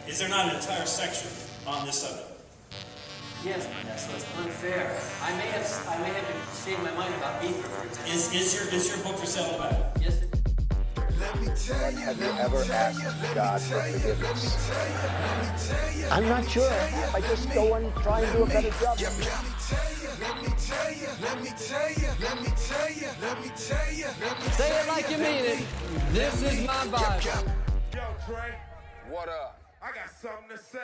Is there not an entire section on this subject? Yes, but so it's unfair. I may have changed my mind about ether. Is your book for sale in the back? Yes. Have you ever asked God for forgiveness? I'm not sure. I just go and try and do a better job. Say it like you mean it. This is my Bible. Yo, Trey, What up? I got something to say.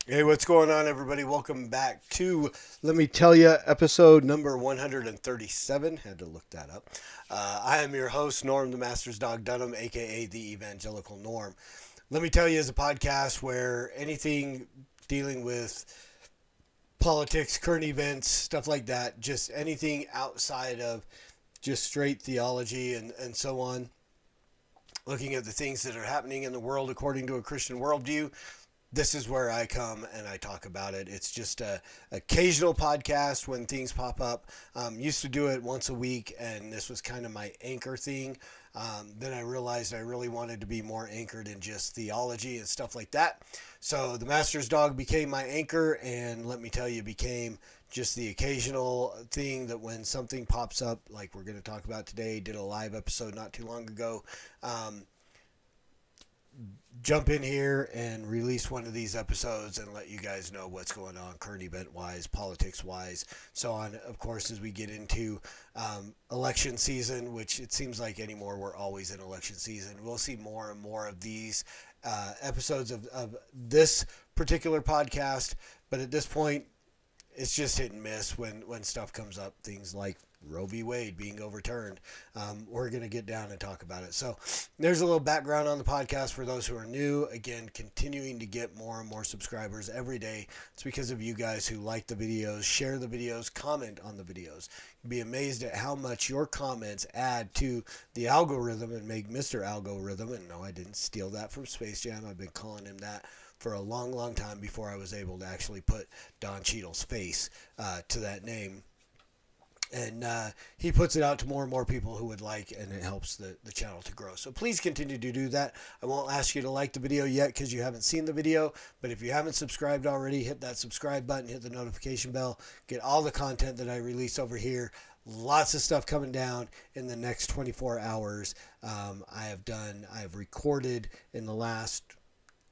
Hey, what's going on, everybody? Welcome back to Let Me Tell You, episode number 137. Had to look that up. I am your host, Norm the Master's Dog Dunham, a.k.a. the Evangelical Norm. Let Me Tell You is a podcast where anything dealing with politics, current events, stuff like that, just anything outside of just straight theology and so on, looking at the things that are happening in the world according to a Christian worldview. This is where I come and I talk about it. It's just a occasional podcast when things pop up. Used to do it once a week, and this was kind of my anchor thing. Then I realized I really wanted to be more anchored in just theology and stuff like that. So the Master's Dog became my anchor, and Let Me Tell You became just the occasional thing that when something pops up, like we're going to talk about today, did a live episode not too long ago, jump in here and release one of these episodes and let you guys know what's going on current event wise, politics wise, so on. Of course, as we get into election season, which it seems like anymore we're always in election season, we'll see more and more of these episodes of this particular podcast. But at this point, it's just hit and miss when stuff comes up, things like Roe v. Wade being overturned. We're going to get down and talk about it. So there's a little background on the podcast for those who are new. Again, continuing to get more and more subscribers every day. It's because of you guys who like the videos, share the videos, comment on the videos. You'd be amazed at how much your comments add to the algorithm and make Mr. Algorithm. And no, I didn't steal that from Space Jam. I've been calling him that for a long, long time before I was able to actually put Don Cheadle's face to that name. And he puts it out to more and more people who would like, and it helps the channel to grow. So please continue to do that. I won't ask you to like the video yet because you haven't seen the video. But if you haven't subscribed already, hit that subscribe button, hit the notification bell, get all the content that I release over here. Lots of stuff coming down in the next 24 hours. I've recorded in the last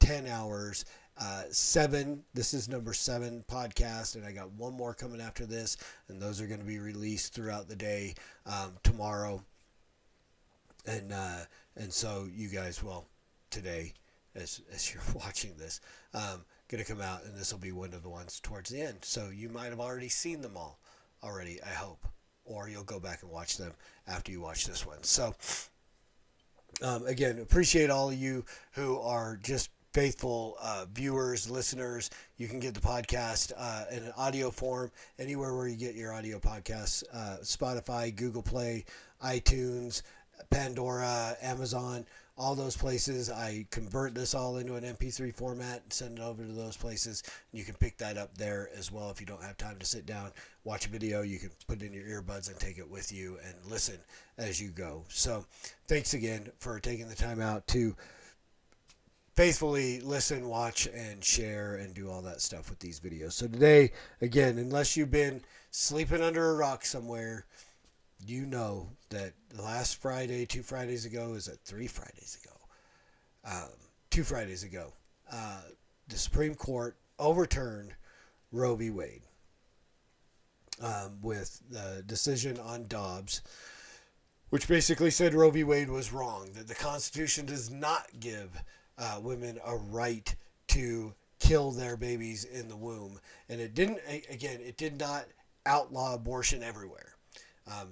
10 hours 7. This is number 7 podcast, and I got one more coming after this, and those are going to be released throughout the day tomorrow. And so you guys, well, today, as you're watching this, going to come out, and this will be one of the ones towards the end. So you might have already seen them all already, I hope, or you'll go back and watch them after you watch this one. So again, appreciate all of you who are just faithful viewers, listeners. You can get the podcast in an audio form anywhere where you get your audio podcasts, Spotify, Google Play, iTunes, Pandora, Amazon, all those places. I convert this all into an MP3 format and send it over to those places. You can pick that up there as well. If you don't have time to sit down, watch a video, you can put it in your earbuds and take it with you and listen as you go. So thanks again for taking the time out to faithfully listen, watch, and share, and do all that stuff with these videos. So today, again, unless you've been sleeping under a rock somewhere, you know that last Friday, 2 Fridays ago, is it 3 Fridays ago? 2 Fridays ago, the Supreme Court overturned Roe v. Wade with the decision on Dobbs, which basically said Roe v. Wade was wrong, that the Constitution does not give women a right to kill their babies in the womb. And it did not outlaw abortion everywhere.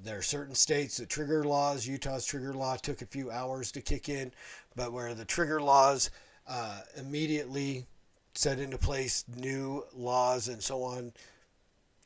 There are certain states that trigger laws. Utah's trigger law took a few hours to kick in, but where the trigger laws immediately set into place new laws and so on,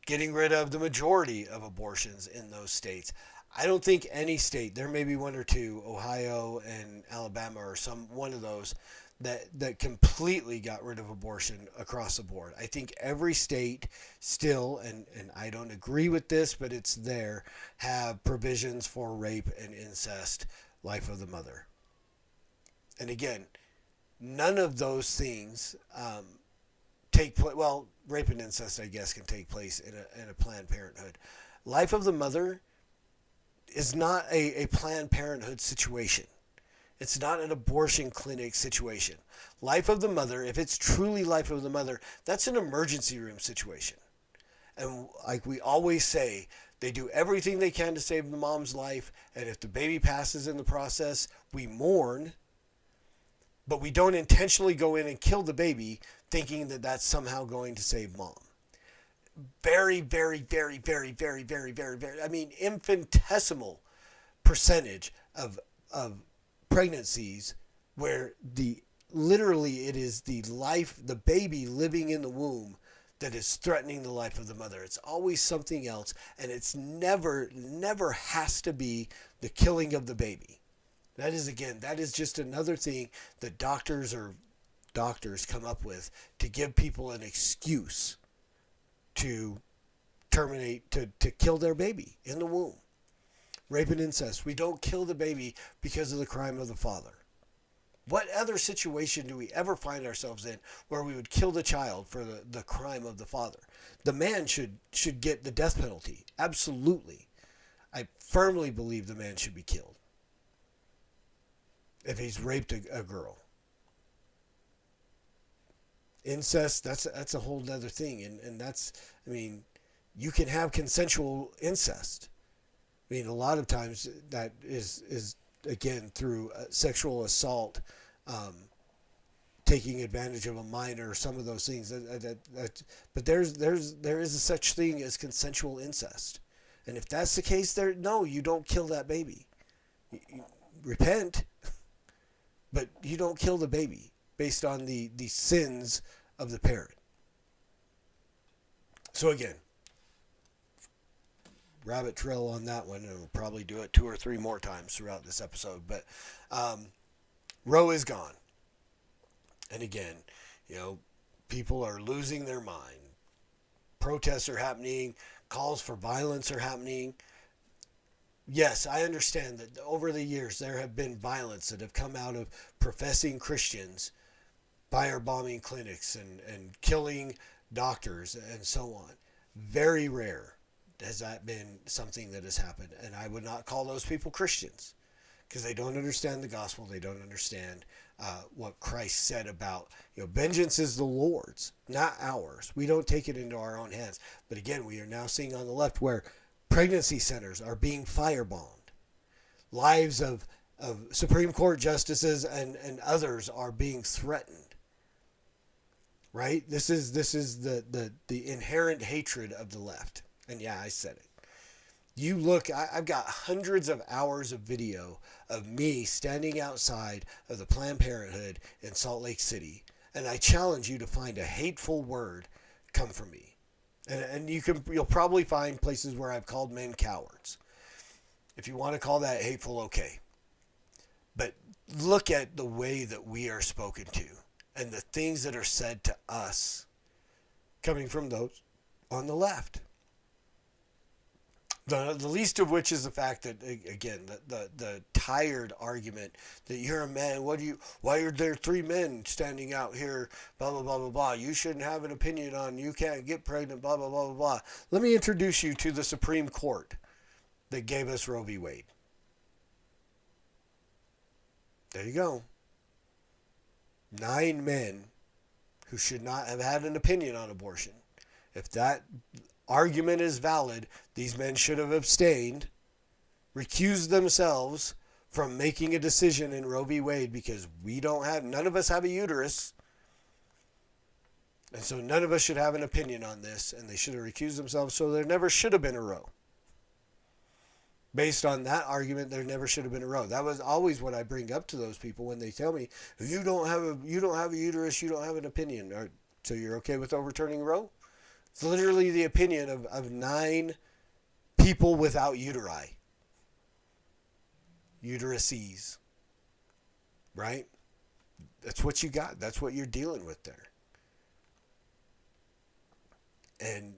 getting rid of the majority of abortions in those states. I don't think any state, there may be one or two, Ohio and Alabama or one of those, that completely got rid of abortion across the board. I think every state still, and I don't agree with this, but it's there, have provisions for rape and incest, life of the mother. And again, none of those things take place. Well, rape and incest, I guess, can take place in a Planned Parenthood. Life of the mother is not a Planned Parenthood situation. It's not an abortion clinic situation. Life of the mother, if it's truly life of the mother, that's an emergency room situation. And like we always say, they do everything they can to save the mom's life. And if the baby passes in the process, we mourn. But we don't intentionally go in and kill the baby thinking that that's somehow going to save mom. Very, very, very, very, very, very, very, very, I mean, infinitesimal percentage of pregnancies where literally it is the baby living in the womb that is threatening the life of the mother. It's always something else, and it's never has to be the killing of the baby. That is just another thing that doctors come up with to give people an excuse to terminate, to kill their baby in the womb. Rape and incest. We don't kill the baby because of the crime of the father. What other situation do we ever find ourselves in where we would kill the child for the crime of the father? The man should get the death penalty. Absolutely. I firmly believe the man should be killed if he's raped a girl. Incest, that's a whole other thing. And that's, I mean, you can have consensual incest. I mean, a lot of times that is again, through sexual assault, taking advantage of a minor, some of those things. But there is a such thing as consensual incest. And if that's the case, no, you don't kill that baby. You repent, but you don't kill the baby based on the sins of the parent. So again, rabbit trail on that one, and we'll probably do it 2 or 3 more times throughout this episode. But Roe is gone. And again, people are losing their mind. Protests are happening. Calls for violence are happening. Yes, I understand that over the years there have been violence that have come out of professing Christians firebombing clinics and killing doctors and so on. Very rare has that been something that has happened. And I would not call those people Christians because they don't understand the gospel. They don't understand what Christ said about, vengeance is the Lord's, not ours. We don't take it into our own hands. But again, we are now seeing on the left where pregnancy centers are being firebombed. Lives of Supreme Court justices and others are being threatened. Right? This is the inherent hatred of the left. And yeah, I said it. You look, I've got hundreds of hours of video of me standing outside of the Planned Parenthood in Salt Lake City. And I challenge you to find a hateful word come from me. And you'll probably find places where I've called men cowards. If you want to call that hateful, okay. But look at the way that we are spoken to and the things that are said to us coming from those on the left. The least of which is the fact that, again, the tired argument that you're a man, why are there 3 men standing out here, blah, blah, blah, blah, blah. You shouldn't have an opinion on, you can't get pregnant, blah, blah, blah, blah, blah. Let me introduce you to the Supreme Court that gave us Roe v. Wade. There you go. 9 men who should not have had an opinion on abortion. If that argument is valid, these men should have abstained, recused themselves from making a decision in Roe v. Wade because none of us have a uterus. And so none of us should have an opinion on this, and they should have recused themselves, so there never should have been a Roe. Based on that argument, there never should have been a Roe. That was always what I bring up to those people when they tell me, you don't have a uterus, you don't have an opinion. So you're okay with overturning Roe? It's literally the opinion of 9 people without uteri. Uteruses. Right? That's what you got. That's what you're dealing with there. And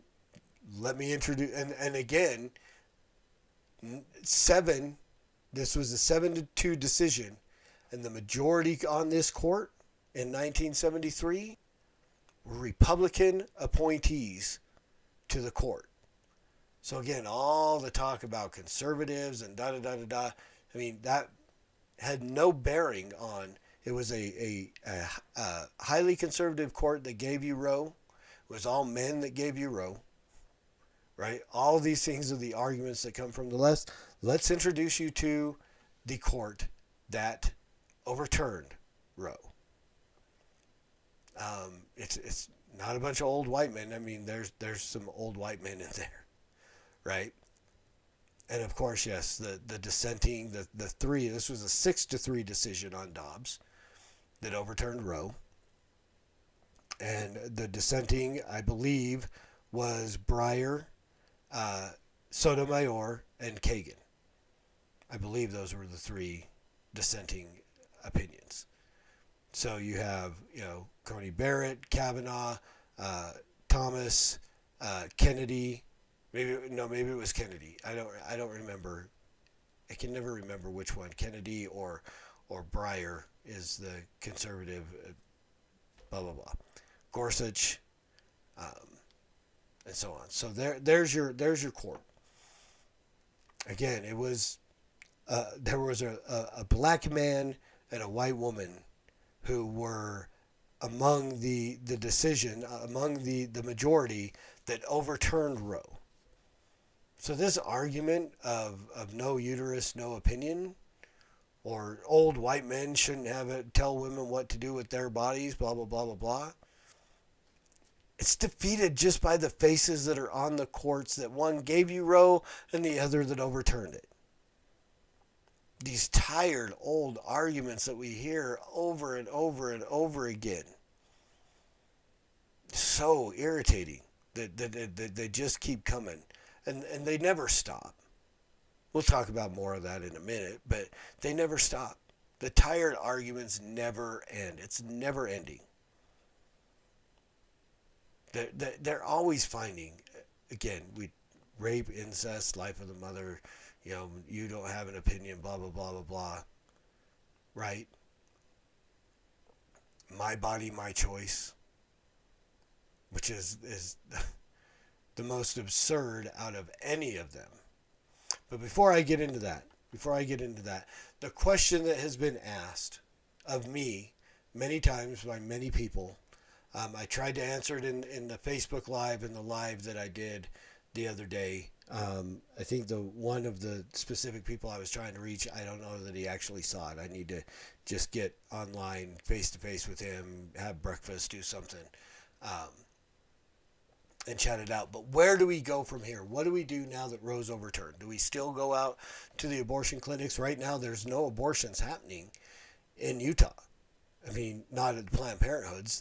let me introduce, and again, this was a 7-2 decision And the majority on this court in 1973 were Republican appointees to the court. So again, all the talk about conservatives and da-da-da-da-da, I mean, that had no bearing on, it was a highly conservative court that gave you Roe. It was all men that gave you Roe, right? All these things are the arguments that come from the left. Let's introduce you to the court that overturned Roe. It's not a bunch of old white men. I mean, there's some old white men in there, right? And of course, yes, the dissenting, the three. This was a 6-3 decision on Dobbs that overturned Roe. And the dissenting, I believe, was Breyer, Sotomayor, and Kagan. I believe those were the three dissenting opinions. So you have, Coney Barrett, Kavanaugh, Thomas, Kennedy. Maybe it was Kennedy. I don't remember. I can never remember which one, Kennedy or Breyer is the conservative. Blah blah blah. Gorsuch, and so on. So there's your court. Again, it was there was a black man and a white woman who were among the decision, among the majority that overturned Roe. So this argument of no uterus, no opinion, or old white men shouldn't tell women what to do with their bodies, blah, blah, blah, blah, blah. It's defeated just by the faces that are on the courts that one gave you Roe and the other that overturned it. These tired old arguments that we hear over and over and over again. So irritating that they just keep coming. And they never stop. We'll talk about more of that in a minute, but they never stop. The tired arguments never end. It's never ending. They're always finding, again, rape, incest, life of the mother, you don't have an opinion, blah, blah, blah, blah, blah. Right? My body, my choice. Which is the most absurd out of any of them. But before I get into that, the question that has been asked of me many times by many people, I tried to answer it in the Facebook Live and the live that I did the other day. I think the one of the specific people I was trying to reach, I don't know that he actually saw it. I need to just get online face-to-face with him, have breakfast, do something, and chat it out. But where do we go from here? What do we do now that Roe's overturned? Do we still go out to the abortion clinics? Right now, there's no abortions happening in Utah. I mean, not at the Planned Parenthoods.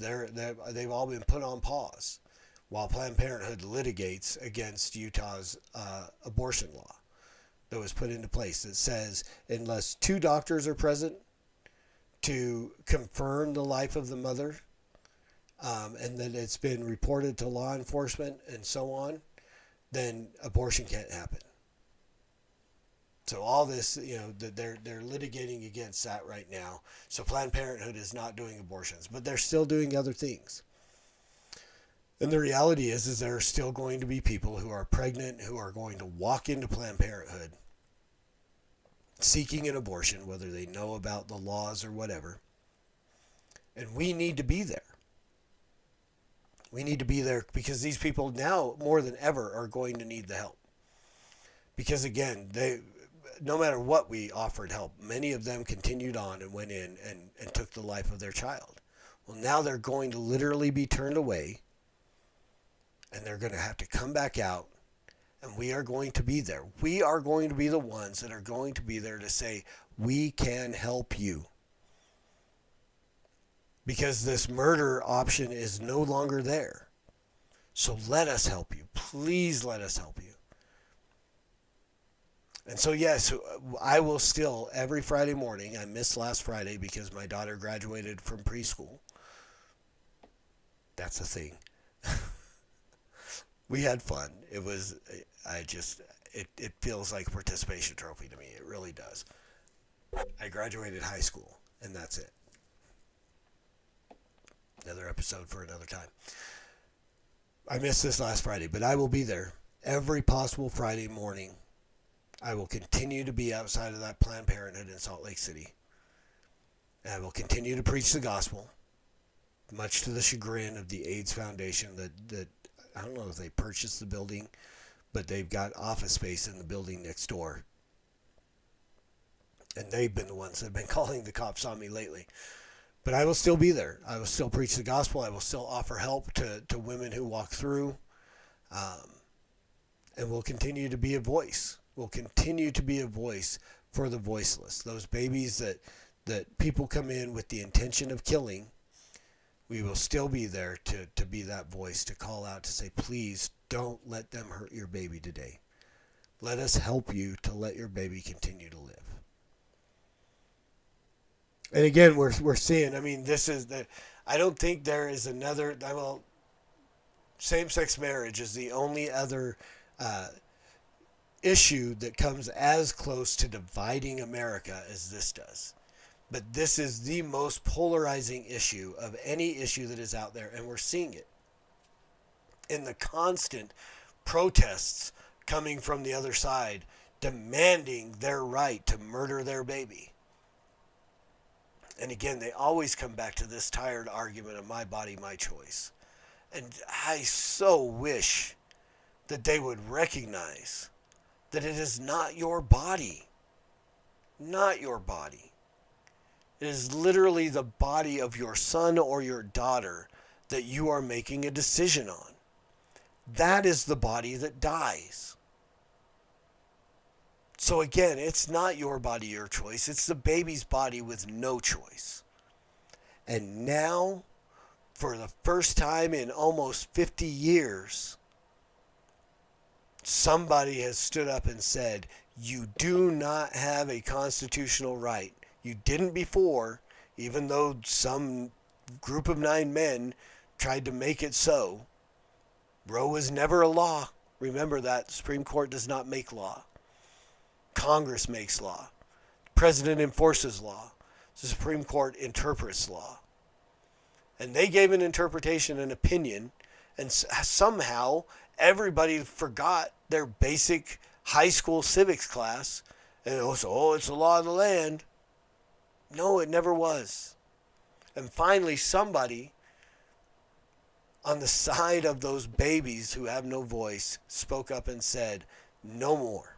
They've all been put on pause while Planned Parenthood litigates against Utah's abortion law that was put into place that says unless 2 doctors are present to confirm the life of the mother, and then it's been reported to law enforcement and so on, then abortion can't happen. So all this, they're litigating against that right now. So Planned Parenthood is not doing abortions, but they're still doing other things. And the reality is there are still going to be people who are pregnant who are going to walk into Planned Parenthood seeking an abortion, whether they know about the laws or whatever. And we need to be there. We need to be there because these people now more than ever are going to need the help. Because again, no matter what we offered help, many of them continued on and went in and took the life of their child. Well, now they're going to literally be turned away and they're going to have to come back out, and we are going to be there. We are going to be the ones that are going to be there to say, we can help you. Because this murder option is no longer there. So let us help you. Please let us help you. And so, yes, I will still, every Friday morning, I missed last Friday because my daughter graduated from preschool. That's a thing. We had fun. It was, it feels like a participation trophy to me. It really does. I graduated high school. And that's it. Another episode for another time. I missed this last Friday, but I will be there every possible Friday morning. I will continue to be outside of that Planned Parenthood in Salt Lake City. And I will continue to preach the gospel, much to the chagrin of the AIDS Foundation that I don't know if they purchased the building, but they've got office space in the building next door. And they've been the ones that have been calling the cops on me lately. But I will still be there. I will still preach the gospel. I will still offer help to women who walk through. And we'll continue to be a voice. We'll continue to be a voice for the voiceless. Those babies that people come in with the intention of killing, we will still be there to be that voice, to call out, to say, please don't let them hurt your baby today. Let us help you to let your baby continue to live. And again, we're seeing, I mean, this is I don't think there is another, well, same-sex marriage is the only other issue that comes as close to dividing America as this does. But this is the most polarizing issue of any issue that is out there, and we're seeing it in the constant protests coming from the other side, demanding their right to murder their baby. And again, they always come back to this tired argument of my body, my choice. And I so wish that they would recognize that it is not your body. Not your body. It is literally the body of your son or your daughter that you are making a decision on. That is the body that dies. So again, it's not your body, your choice. It's the baby's body with no choice. And now, for the first time in almost 50 years, somebody has stood up and said, you do not have a constitutional right. You didn't before, even though some group of 9 men tried to make it so. Roe was never a law. Remember that. The Supreme Court does not make law. Congress makes law. The President enforces law. The Supreme Court interprets law. And they gave an interpretation and opinion, and somehow everybody forgot their basic high school civics class, and it was, it's the law of the land. No, it never was. And finally, somebody on the side of those babies who have no voice spoke up and said, no more.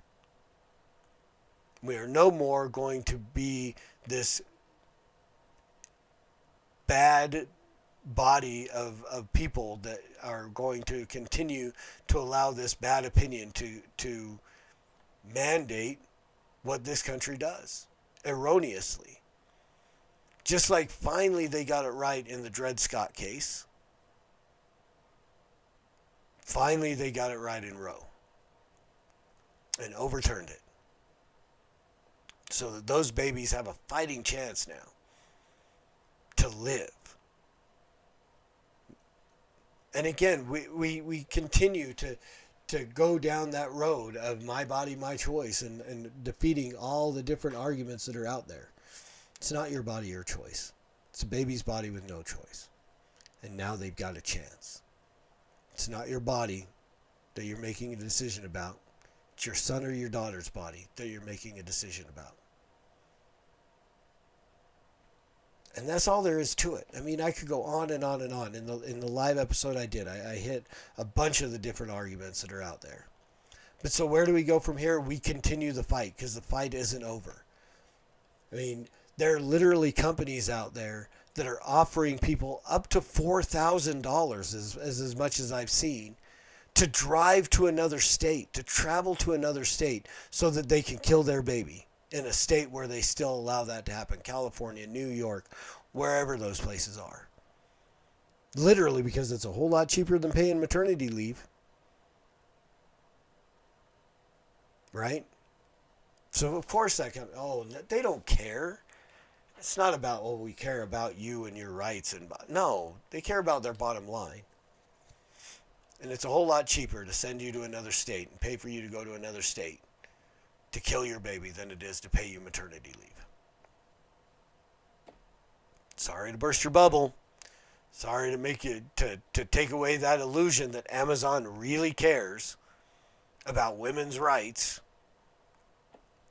We are no more going to be this bad body of people that are going to continue to allow this bad opinion to mandate what this country does erroneously. Just like finally they got it right in the Dred Scott case. Finally they got it right in Roe and overturned it. So that those babies have a fighting chance now to live. And again, we continue to go down that road of my body, my choice, and defeating all the different arguments that are out there. It's not your body, your choice. It's a baby's body with no choice. And now they've got a chance. It's not your body that you're making a decision about. It's your son or your daughter's body that you're making a decision about. And that's all there is to it. I mean, I could go on and on and on. In the live episode I did, I hit a bunch of the different arguments that are out there. But so where do we go from here? We continue the fight because the fight isn't over. I mean, there are literally companies out there that are offering people up to $4,000 as much as I've seen to drive to another state, to travel to another state so that they can kill their baby. In a state where they still allow that to happen. California, New York, wherever those places are. Literally because it's a whole lot cheaper than paying maternity leave. Right? So of course that can, they don't care. It's not about, we care about you and your rights. No, they care about their bottom line. And it's a whole lot cheaper to send you to another state and pay for you to go to another state to kill your baby than it is to pay you maternity leave. Sorry to burst your bubble. Sorry to make you to take away that illusion that Amazon really cares about women's rights.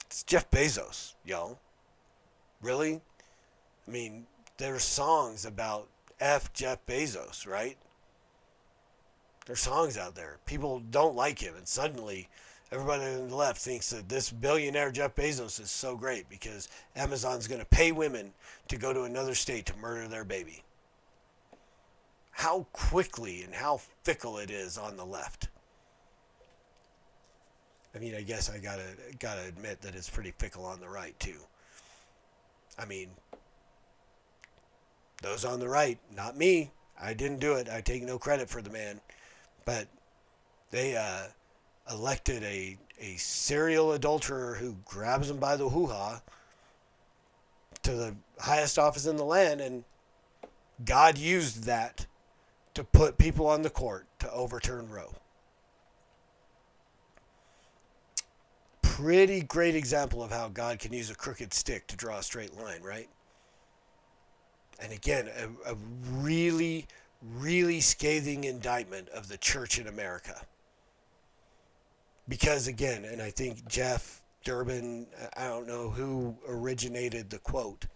It's Jeff Bezos, yo. Really? I mean, there's songs about F Jeff Bezos, right? There's songs out there. People don't like him, and suddenly everybody on the left thinks that this billionaire Jeff Bezos is so great because Amazon's going to pay women to go to another state to murder their baby. How quickly and how fickle it is on the left. I mean, I guess I gotta admit that it's pretty fickle on the right too. I mean, those on the right, not me. I didn't do it. I take no credit for the man. But they elected a serial adulterer who grabs them by the hoo-ha to the highest office in the land, and God used that to put people on the court to overturn Roe. Pretty great example of how God can use a crooked stick to draw a straight line, right? And again, a really, really scathing indictment of the church in America. Because again, and I think Jeff Durbin, I don't know who originated the quote,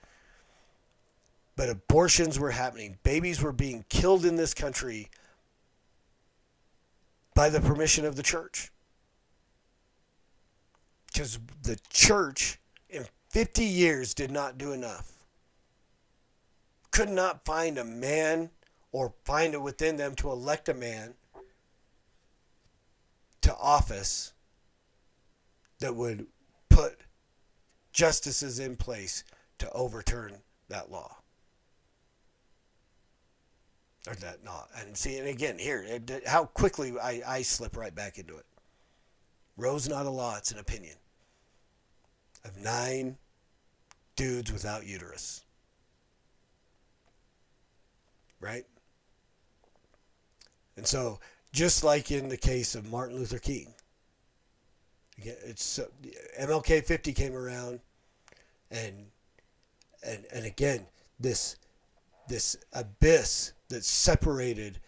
but abortions were happening. Babies were being killed in this country by the permission of the church. Because the church in 50 years did not do enough. Could not find a man or find it within them to elect a man to office that would put justices in place to overturn that law. Or that not. And see, and again, here, how quickly I slip right back into it. Roe's not a law, it's an opinion. Of 9 dudes without uterus. Right? And so, just like in the case of Martin Luther King, it's MLK 50 came around, and again, this abyss that separated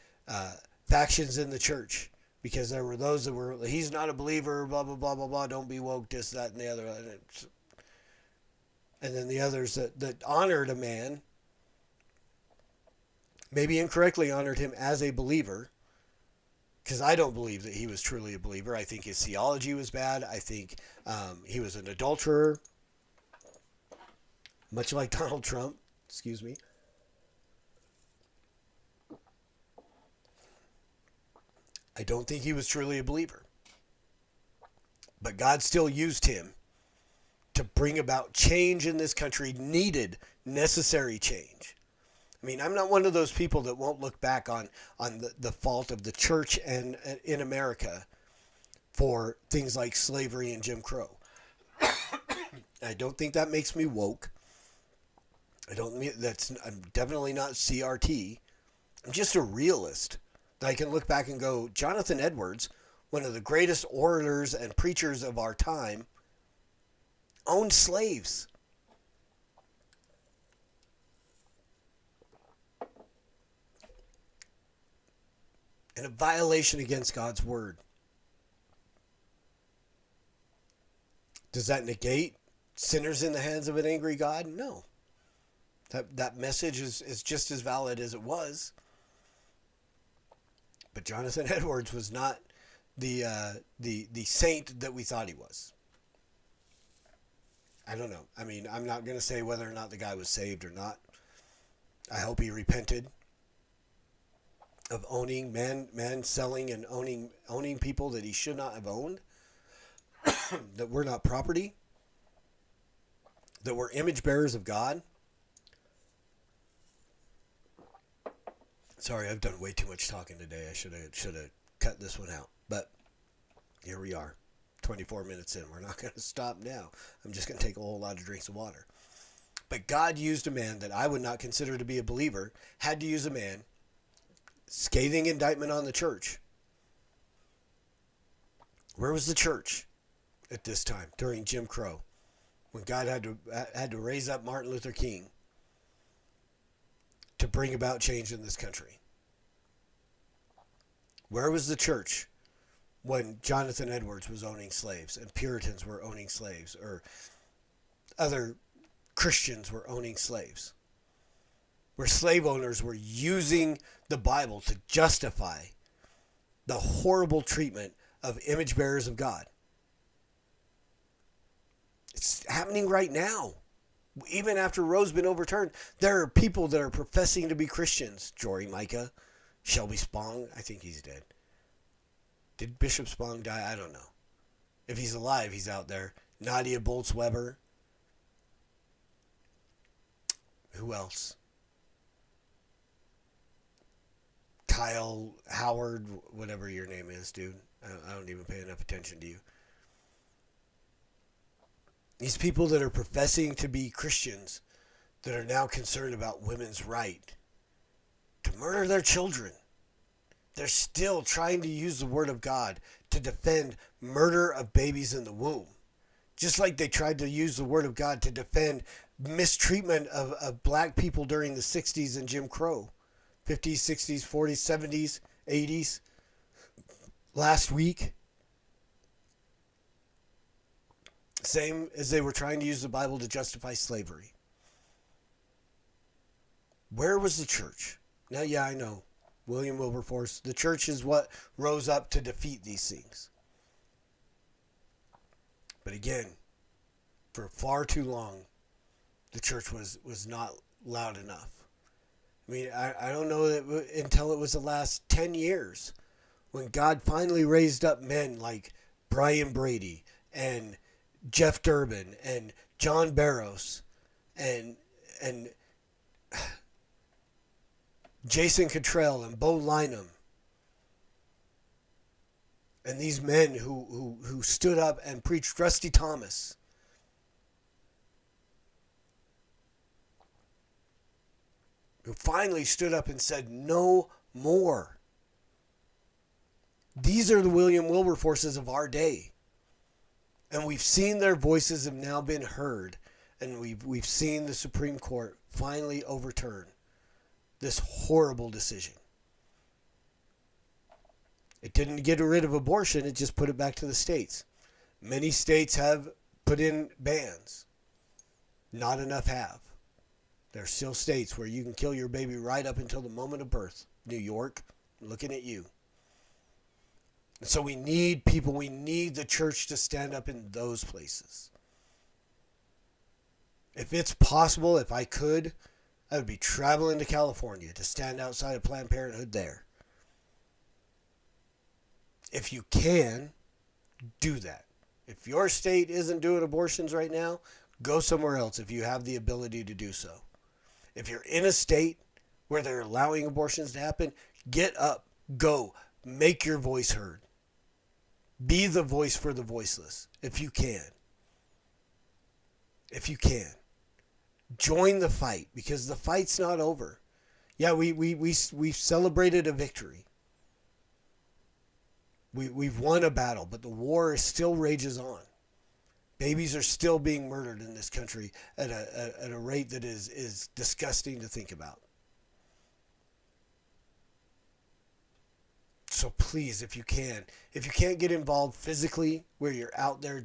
factions in the church, because there were those that were, he's not a believer, blah, blah, blah, blah, blah, don't be woke, this, that, and the other. And then the others that honored a man, maybe incorrectly honored him as a believer, because I don't believe that he was truly a believer. I think his theology was bad. I think he was an adulterer, much like Donald Trump. Excuse me. I don't think he was truly a believer. But God still used him to bring about change in this country, needed, necessary change. I mean, I'm not one of those people that won't look back on the fault of the church and in America for things like slavery and Jim Crow. I don't think that makes me woke. I'm definitely not CRT. I'm just a realist. I can look back and go, Jonathan Edwards, one of the greatest orators and preachers of our time, owned slaves. In a violation against God's word. Does that negate sinners in the hands of an angry God? No. That message is just as valid as it was. But Jonathan Edwards was not the saint that we thought he was. I don't know. I mean, I'm not going to say whether or not the guy was saved or not. I hope he repented of owning man selling and owning people that he should not have owned, that were not property, that were image bearers of God. Sorry, I've done way too much talking today. I should have cut this one out. But here we are, 24 minutes in. We're not going to stop now. I'm just going to take a whole lot of drinks of water. But God used a man that I would not consider to be a believer, had to use a man, scathing indictment on the church. Where was the church at this time during Jim Crow, when God had to raise up Martin Luther King to bring about change in this country. Where was the church when Jonathan Edwards was owning slaves and Puritans were owning slaves or other Christians were owning slaves? Where slave owners were using the Bible to justify the horrible treatment of image bearers of God. It's happening right now. Even after Roe's been overturned, there are people that are professing to be Christians. Jory Micah, Shelby Spong, I think he's dead. Did Bishop Spong die? I don't know. If he's alive, he's out there. Nadia Bolz-Weber. Who else? Kyle Howard, whatever your name is, dude. I don't even pay enough attention to you. These people that are professing to be Christians that are now concerned about women's right to murder their children. They're still trying to use the word of God to defend murder of babies in the womb. Just like they tried to use the word of God to defend mistreatment of black people during the 60s and Jim Crow. 50s, 60s, 40s, 70s, 80s. Last week. Same as they were trying to use the Bible to justify slavery. Where was the church? Now, yeah, I know. William Wilberforce. The church is what rose up to defeat these things. But again, for far too long, the church was not loud enough. I mean, I don't know that until it was the last 10 years when God finally raised up men like Brian Brady and Jeff Durbin and John Barrows and Jason Cottrell and Bo Lineham and these men who stood up and preached. Rusty Thomas. Who finally stood up and said, no more. These are the William Wilberforces of our day. And we've seen their voices have now been heard. And we've seen the Supreme Court finally overturn this horrible decision. It didn't get rid of abortion, it just put it back to the states. Many states have put in bans. Not enough have. There are still states where you can kill your baby right up until the moment of birth. New York, looking at you. And so we need people, we need the church to stand up in those places. If it's possible, if I could, I would be traveling to California to stand outside of Planned Parenthood there. If you can, do that. If your state isn't doing abortions right now, go somewhere else if you have the ability to do so. If you're in a state where they're allowing abortions to happen, get up, go, make your voice heard. Be the voice for the voiceless, if you can. If you can. Join the fight, because the fight's not over. Yeah, we celebrated a victory. We've won a battle, but the war still rages on. Babies are still being murdered in this country at a rate that is disgusting to think about. So please, if you can't get involved physically where you're out there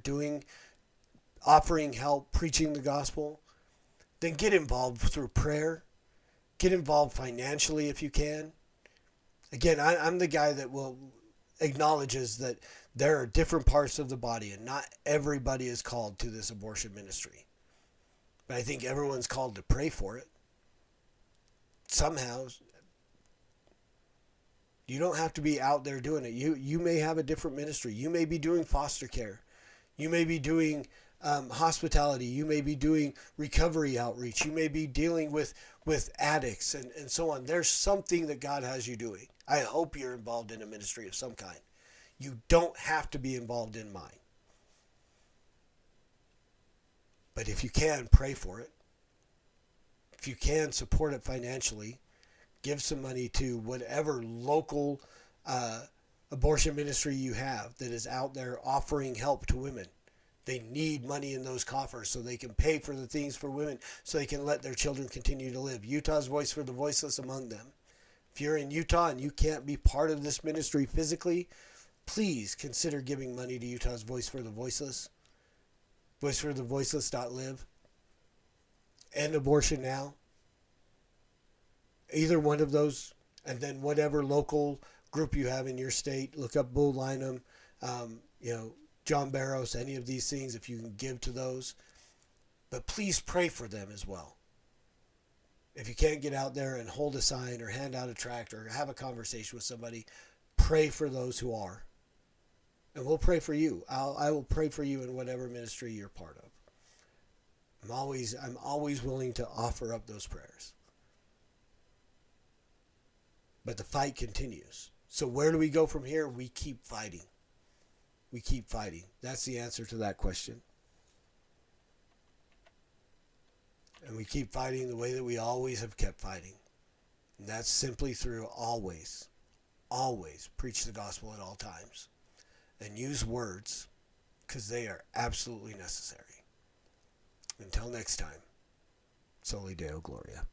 offering help, preaching the gospel, then get involved through prayer. Get involved financially if you can. Again, I'm the guy that acknowledges that there are different parts of the body and not everybody is called to this abortion ministry. But I think everyone's called to pray for it. Somehow. You don't have to be out there doing it. You may have a different ministry. You may be doing foster care. You may be doing hospitality. You may be doing recovery outreach. You may be dealing with addicts and so on. There's something that God has you doing. I hope you're involved in a ministry of some kind. You don't have to be involved in mine. But if you can, pray for it. If you can, support it financially. Give some money to whatever local abortion ministry you have that is out there offering help to women They need money in those coffers so they can pay for the things for women, so they can let their children continue to live. Utah's Voice for the Voiceless among them. If you're in Utah and you can't be part of this ministry physically, please consider giving money to Utah's Voice for the Voiceless. voiceforthevoiceless.live. End abortion now. Either one of those, and then whatever local group you have in your state. Look up Bull Lynam, John Barros, any of these things, if you can give to those. But please pray for them as well. If you can't get out there and hold a sign or hand out a tract or have a conversation with somebody, pray for those who are. And we'll pray for you. I will pray for you in whatever ministry you're part of. I'm always willing to offer up those prayers. But the fight continues. So where do we go from here? We keep fighting. We keep fighting. That's the answer to that question. And we keep fighting the way that we always have kept fighting. And that's simply through always preach the gospel at all times. And use words, because they are absolutely necessary. Until next time, Soli Deo Gloria.